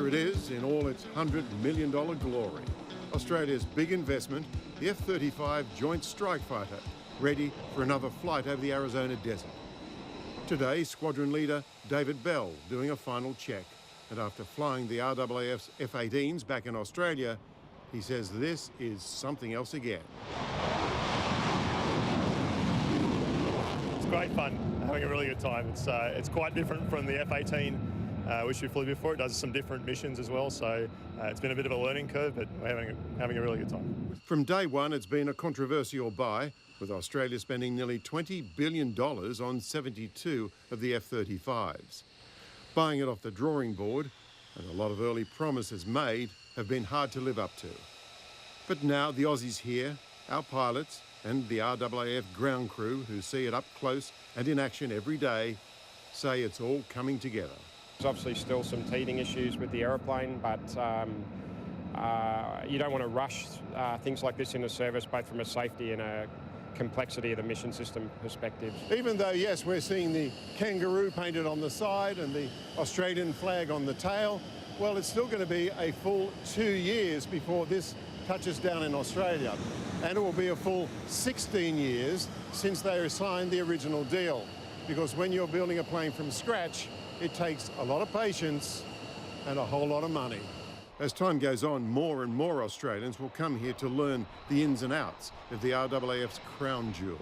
Here it is in all its $100 million glory. Australia's big investment, the F-35 Joint Strike Fighter, ready for another flight over the Arizona desert. Today, Squadron Leader David Bell doing a final check. And after flying the RAAF's F-18s back in Australia, he says this is something else again. It's great fun, having a really good time. It's quite different from the F-18, which we flew before. It does some different missions as well, so it's been a bit of a learning curve, but we're having a really good time. From day one, it's been a controversial buy, with Australia spending nearly $20 billion on 72 of the F-35s. Buying it off the drawing board, and a lot of early promises made, have been hard to live up to. But now the Aussies here, our pilots, and the RAAF ground crew who see it up close and in action every day, say it's all coming together. There's obviously still some teething issues with the aeroplane, but you don't want to rush things like this into service, both from a safety and a complexity of the mission system perspective. Even though, yes, we're seeing the kangaroo painted on the side and the Australian flag on the tail, well, it's still going to be a full 2 years before this touches down in Australia. And it will be a full 16 years since they signed the original deal. Because when you're building a plane from scratch, it takes a lot of patience and a whole lot of money. As time goes on, more and more Australians will come here to learn the ins and outs of the RAAF's crown jewel,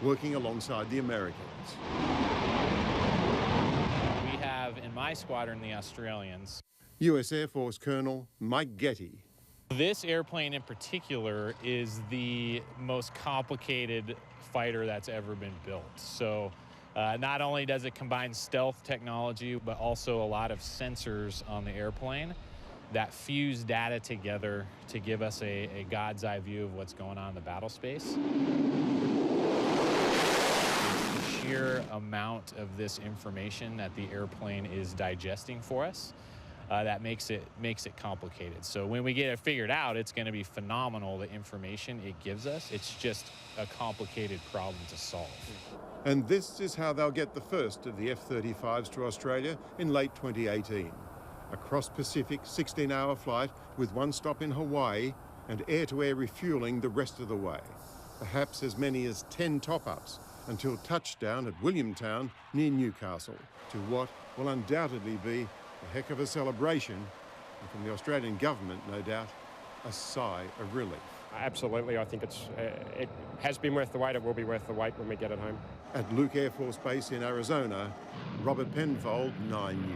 working alongside the Americans. We have in my squadron the Australians. US Air Force Colonel Mike Getty. This airplane in particular is the most complicated fighter that's ever been built. So not only does it combine stealth technology, but also a lot of sensors on the airplane that fuse data together to give us a God's eye view of what's going on in the battle space. The sheer amount of this information that the airplane is digesting for us, that makes it complicated. So when we get it figured out, it's going to be phenomenal, the information it gives us. It's just a complicated problem to solve. And this is how they'll get the first of the F-35s to Australia in late 2018. A cross-Pacific 16-hour flight with one stop in Hawaii and air-to-air refuelling the rest of the way. Perhaps as many as 10 top-ups until touchdown at Williamtown near Newcastle, to what will undoubtedly be a heck of a celebration, and from the Australian government, no doubt, a sigh of relief. Absolutely, I think it has been worth the wait. It will be worth the wait when we get it home. At Luke Air Force Base in Arizona, Robert Penfold, 9 News.